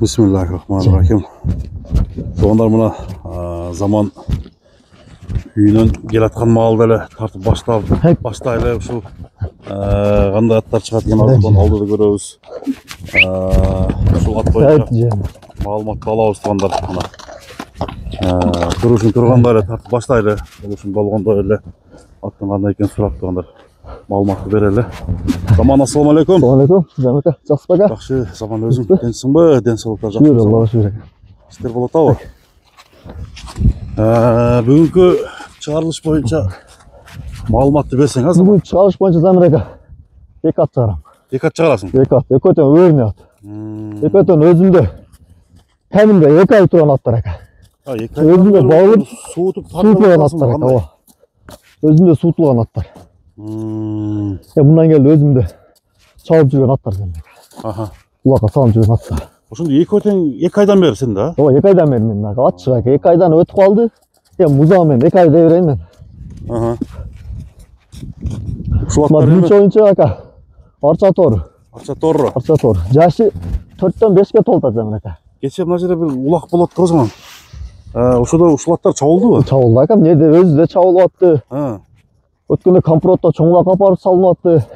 Bismillahirrahmanirrahim. Soğanlar mına zaman үйінен келатқан малды әлі тартып başlayla şu қандай аттар шығатын алдыдан алды көрөбүз. Şu at бойынша маалыматты алабыз туғандар. Тұрушын тұрғанда әлі тартып başlayла. Oluşun болғанда әлі аттың қандай екен сұрап туғандар. Маалыматты берелі. Zaman, assalamu alaikum. Assalamualaikum. Jamaka, жақсы бака. Жақсы, Zaman өзің денсің бе? Денсаулықта жақсы. Шүкір, Аллаға шүкір. İşler болады ау. Бүгінгі шығарылыш бойынша маалыматты берсең аз. Бүгін шығарылыш бойынша Замирака екі ат шығарам. Екі ат шығарасың? Екі ат. Екі өтен өріне ат. Екі өтен өзімді кәмінде 2 ай тұрған аттар ака. Өзімде бауыр суытылған аттар ака. Өзімде суытылған аттар. Мұндан келді өзімді шауып жүрген аттар Замирака. Құлаққа салып жүрген аттар. Ошондо екі өтен 2 айдан бері сен да? Ооба, 2 айдан бері мен ат шыға. 2 айдан өтіп қалды. Музамен 2 айда берейін мен. Ушул аттар эме? Биринчи оюнчу ака. Арча Тору. Арча Тору. Арча Тору. Жашы 4-төн 5ке толтат Замирака. Кече мына жерде бир улак болот го zaman. Ошодо ушул аттар чабылдыбы? Чабылды ака. Эмнеде өзү да чабылып атты. Өткөндө компротто чоңулак апарып салынып атты.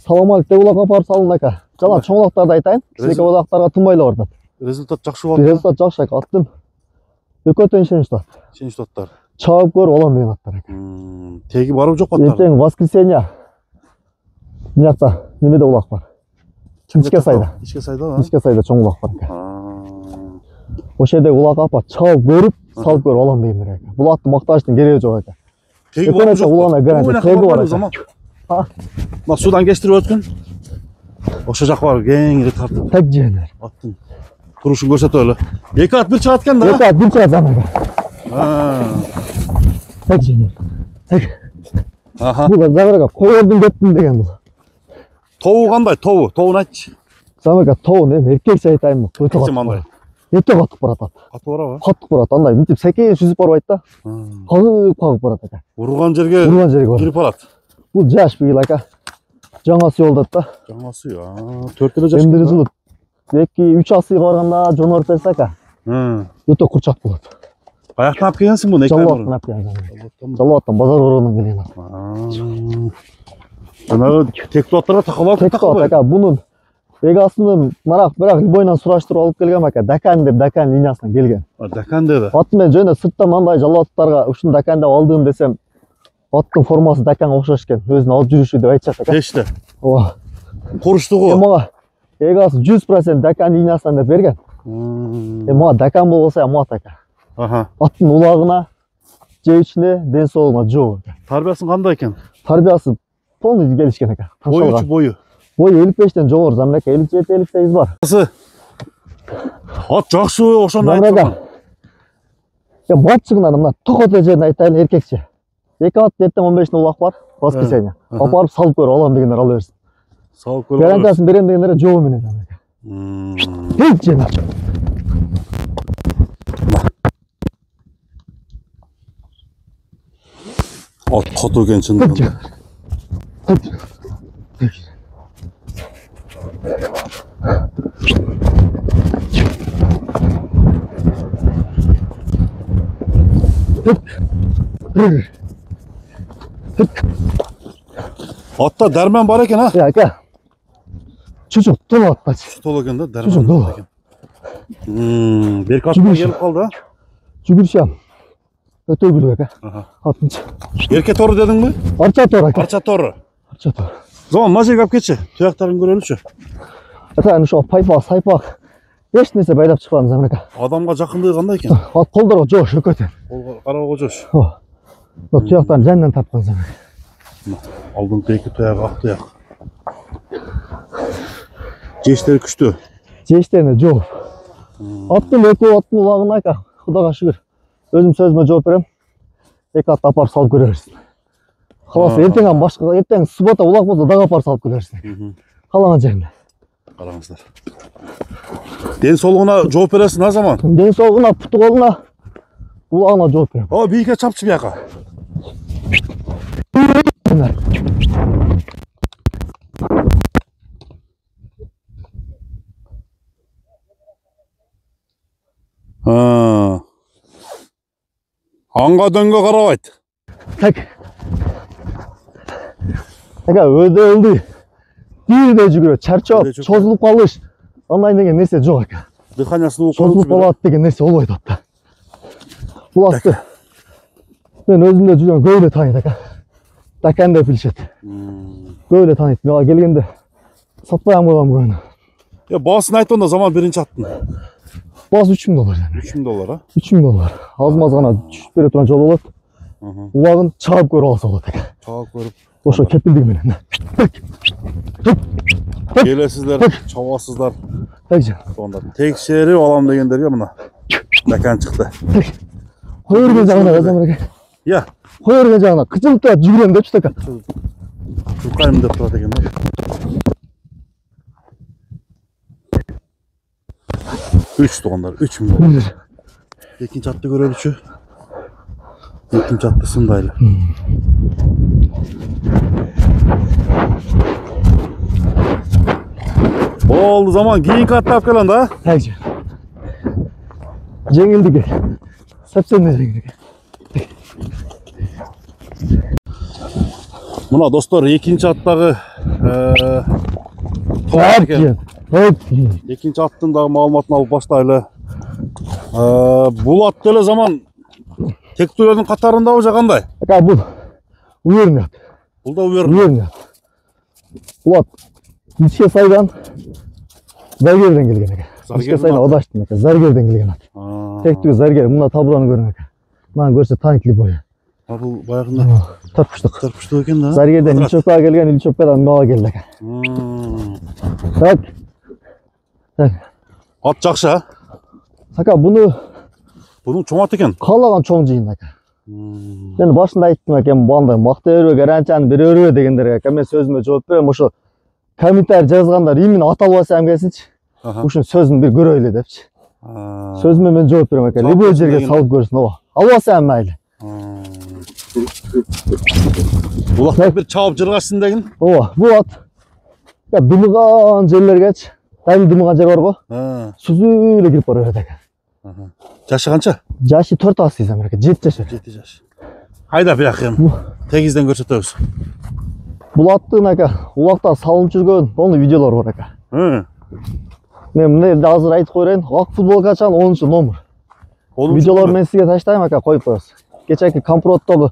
Саламалык деп улак апарып салынды ака. Жана чоңулактарды айтайын. Кичинекей улактарга тынбайлы бардат. Результат жакшы болду. Результат жакшы ака. Аттым. Өкөтөн ишеничти ат. Ишеничти аттар. Чабып көрүп алам деген аттар ака. Теги барып жок аттар. Эртең воскресенье. Мынакта немеде улак бар. Ичке сайда. Ичке сайда, а? Ичке сайда чоң улак бар ака. Ошол жерде улак апа чабып көрүп, салып көрүп алам дегендер ака. Бул атты макташтын кереги жок ака. Теги барып жок. Улана гарантия теги бар ака. Мына судан кечтирип өткөн. Ошо жак бар, кеңири тартып. Так жеңер. Аттын турушун көрсөтө эле. 2 ат бир чыгат экен да? 2 ат бир чыгат Замирака. Так жеңер. Так. Бул Замирака койордун көптүн деген бул. Тобу кандай? Тобун айтчы. Замирака тобун эми эркекче айтайынбы? Өтө катып. Өтө катып барат ат. Катып барабы? Катып барат. Андай мынтип секейин сүзүп барбайт да. Кагып барат ака. Урган жерге кирип барат. Бул жаш бийил ака. Жаңа сүйөлдөт да. Жаңа сүй. 4 эле жаш. Эндиги жылы 2-3 асыйга барганда жонор берсе ака. Өтө курчак болот. Каяктан алып келгенсиң буну? Жалбаттан алып келген. Жалбаттан базар ордунан келген. Жанагы тектүү аттарга такалап тактап ака. Бунун эгасынын бирок бойунан сураштырып алып келгем ака. Дакан деп Дакан линиясынан келген. Дакан деди. Аты мен жөнө сырттан мындай жалбаттарга ушун Дакан деп алдым десем, аттын формасы Даканга окшош экен. Өзүн алып жүрүшү деп айтышат ака. Эште. Ооба. Куруштугу. Мага эгасы 100% Дакан линиясынан деп берген. Мага Дакан болбосо мат ака. Аттын улагына, жебичине, ден соолугуна жоо. Тарбиясын кандай экен? Тарбиясы полный келишкен ака. Бою. Бою 55-тен жогору Замирака, 57-58 бар. Ат жакшы ошону айтсаң. Матчыгынан мына токото жерин айтайын эркекче. 2 ат эртең 15-те улак бар, воскресенье. Апарып салып көрүп алам дегендер ала берсин. Салып көрүп. Гарантиясын берем дегендер жоо менен Замирака. Бек жена. Ат катуу экен чындыгында. Атта дәрмен бар екен, а? Ака. Чучук толы атта. Толы екен да, дәрмен бар екен. Беркі атқа келіп қалды, а? Жүгіршем. Өте күлі ака. Атыншы. Ерке торы дедің бі? Арча торы ака. Арча торы. Арча торы. Zaman мына жерге алып кетші, тұяқтарын көрелікші. Ата, ошо пайпақ, сайпақ. Еш нәрсе байлап шықпадым Замирака. Адамға жақындығы қандай екен? Ат қолдарға жош өкөтен. Қарауға жош. Тұяқтарын жәннен тапқан Замирака. Алдыңғы 2 тұяғы, ақ тұяқ. Жештері күшті. Жештеріне жооп. Аттың аттың улагына ака, Кудайга шүгүр. Өзүм сөзүмө жооп берем. 2 ат апарып салып көрө берсин. Каласа эртең башка, эртең суббота улак болсо дагы апарып салып көрө берсин. Калаган жерине. Караңыздар. Ден соолугуна жооп бересиң а Zaman? Ден соолугуна, путу колуна, улагына жооп берем. Бийикке чапчы бияка. Аңға дөңгө қарабайды. Так. Така өйдө ылды. Бирде жүгүрөт, чарчап, чозулуп калыш. Андан деген нерсе жок экен. Дыханиясын Чозулуп калат деген нерсе болбойт атта. Бул атты мен өзүмдө жүргөн көп эле тааныйт ака. Такан деп билишет. Көп эле тааныйт. Мага келгенде сатпай амган көргөн. Басын айтында заман биринчи аттын. Басы $3000. $3000, а? $3000. Аз-маз гана түшүп бере турган жол болот. Улагын чаап көрүп алса болот экен. Чаап көрүп. Ошо кепилдиги менен. Келесизлер, чабасыздар. Такжы. Сонда текшерип алам дегендерге мына Такан чыкты. Кой берген жагына жазам экен. Я. Кой берген жагына кычылтып жүгүрөм депчи Така. Чулкайым деп турат экен да. 3 туғандар, 3000. Экинчи атты көрөлүчү. Экинчи атты сындайлы. Болду заман кийинки атты алып кел анда. Такжы. Жеңилдиги. Совсем жеңилдиги. Мына достор экинчи аттагы экинчи аттын дагы маалыматын алып баштайлы. Бул ат деле заман тектүүлөрдүн катарындабы же кандай? Така бул уверенный ат. Бул да уверенный. Уверенный ат. Бул ат Ичке сайдан заргерден келген экен. Ичке сайдан одаштын экен, заргерден келген ат. Тектүү заргер, мына табураны көрүн экен. Мына көрсө танитли бою. Бул баягында тарпыштык. Тарпыштык экен да. Заргерден Ильчопкага келген, Ильчопкадан мага келди экен. Так. Так. Ат жакшы, а? Така буну чоң ат экен. Каалаган чоң жыйын экен. Мен башында айттым экен, бандай макта бербе, гарантияны бере бербе дегендерге. Мен сөзүмө жооп берем, ошо комментарий жазгандар именно аталбаса келсинчи. Ушун сөзүн бир көрөйлү депчи. Сөзүмө мен жооп берем экен. Любой жерге салып көрсүн, ооба. Албаса майли. Бул ат бир чабып жыргашсын деген. Ооба, бул ат дымыган жерлергечи, дайым дымыган жер бар го. Сүзүү эле кирип бара берет экен. Жашы канча? Жашы 4 ас десем экен, 7 жаш. 7 жаш. Кайда бияк эми? Тегизден көрсөтөбүз. Бул аттын ака улакта салынып жүргөн ону видеолор бар ака. Мен мына азыр айтып коеюн, ак футболкачан 10 номер. Видеолор мен сизге таштайм ака, коюп коебуз. Кечээки Кампроттогу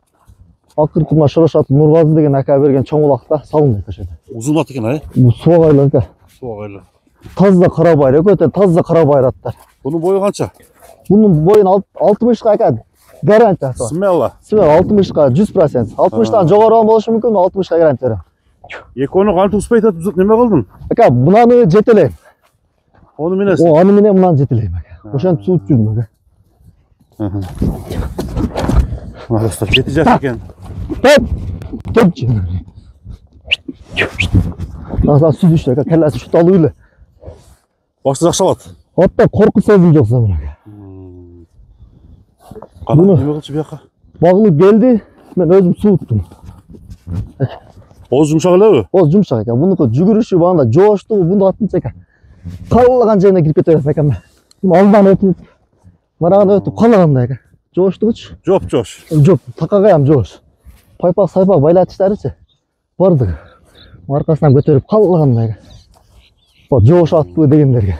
акыркына Шорошат Нургазы деген ака берген чоң улакта салынды ошол. Узун ат экен, а? Бул суагайлы ака. Суагайлы. Таза кара байыр, өтө таза кара байыр аттар. Бунун бою канча? Бунун боюн 60 ака. Гарантия. Смело. 60-ка 100%. 60-тан жогору болушу мүмкүн, 60-ка гарантия берем. Экөөнү кантип успайт атып неме кылдың? Ака, мунаны жетелейм. Onu minəsin? Аны менен мунаны жетелейм ака. Ошентип сууп жүрдүм ака. Достор, жети жаш экен. Тепчи. Аса сүзүштү ака, келеси шут алуу эле. Башты жакшы алат. Атта коркуп сезим жок заман ака. Кана неме кылчу бияка? Багылып келди, мен өзүм сууттум. Оз жумшак элеби? Оз жумшак ака. Мунуку жүгүрүшү багында жооштугу, бунду аттын ака. Каалаган жерине кирип кете берет ака. Алдан өтүп, мараган өтүп каалагандай ака. Жооштугучу? Жош. Жок, такагайам жоош. Пайпак сайпак байлатыштарычы бардык. Аркасынан көтөрүп каалагандай ака. Бо жоош аттуу дегендерге.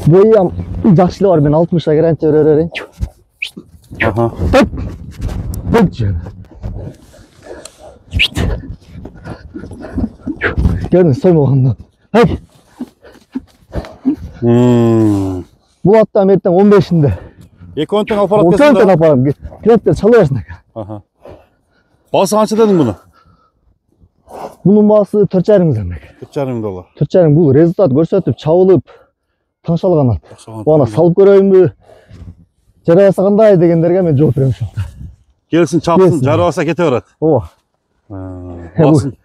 Боям жакшы эле бар, мен 60 гарантия бере берейин. Görün soymağından. Hay. Bu hatta Amerika'dan 15'inde. Ekönten aparat kesin. Ekönten aparat. Kilometre çalıyorsun. Bası kança dedin bunu? Bunun bası 4,5 demek. 4,5 dolar. 4,5 bu rezultat gösterip çavılıp tanışalgan at. Bana salıp göreyim жарабаса кандай дегендерге мен жооп берем ошол. Келсин чапсын, жарабаса кете берет. Ооба. Басын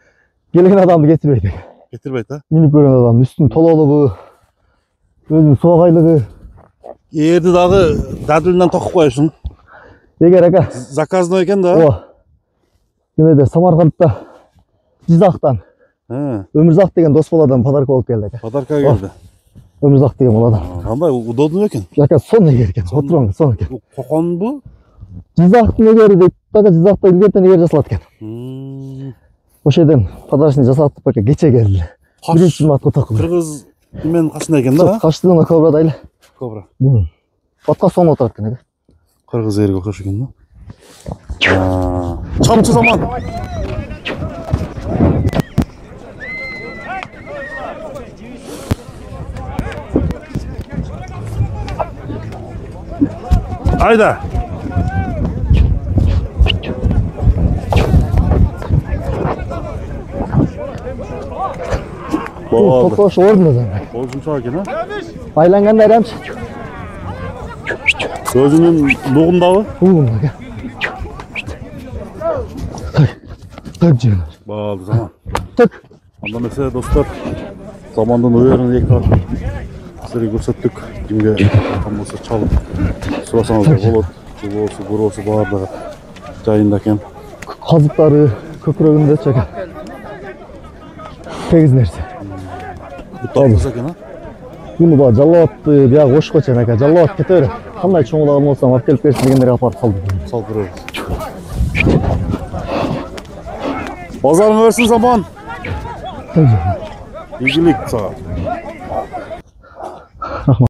келген адамды кетирбейт. Кетирбейт, а? Минип көргөн адам үстүн тололугу, өзүнүн суагайлыгы. Эрди дагы дадылынан токуп коюшуң. Эгер ака заказной экен да. Ооба. Немеде Самаркандта Жизактан Өмүрзак деген дос баладан подарка болуп келди ака. Подарка келди. Өмүзак деген бул адам. Кандай удобный экен. Жака сон эгер экен. Отурган сон экен. Кокон бу? Жизактын эгери дейт. Дагы Жизакта илгертен эгер жасалат экен. Ошол жерден подарочный жасатып бака кече келди. Биринчи жуматка такылды. Кыргыз мен кашында экен да? Каштыгына кобра дайлы. Кобра. Батка сон отурат экен. Кыргыз элге окшош экен да? Чапчы заман. Ayda. Oldu. Topoş orada zaten. Olsun sakin ha. Aylanganda eramç. Gözünün doğundağı. Oğlum bak. Tak canım. Bağlı zaman. Tak. Anda mesela dostlar zamandan uyarın ekran sizlere gösterdik. Kimge tam olsa çalıp surasanız da olur. Bu olsa, buru olsa bağırda cayındayken. Kazıkları köprüğünde çeker. Tegiz nerse. Bu tatlısa eкен ha. Bunu bak Jallovat'tı, bir yak hoş koçan aka. Jallovat kete öyle. Kanday çoğulağım olsam apel persin degenleri aparıp saldı. Saldırıyoruz. Pazarın versin zaman. İlgilik sağ.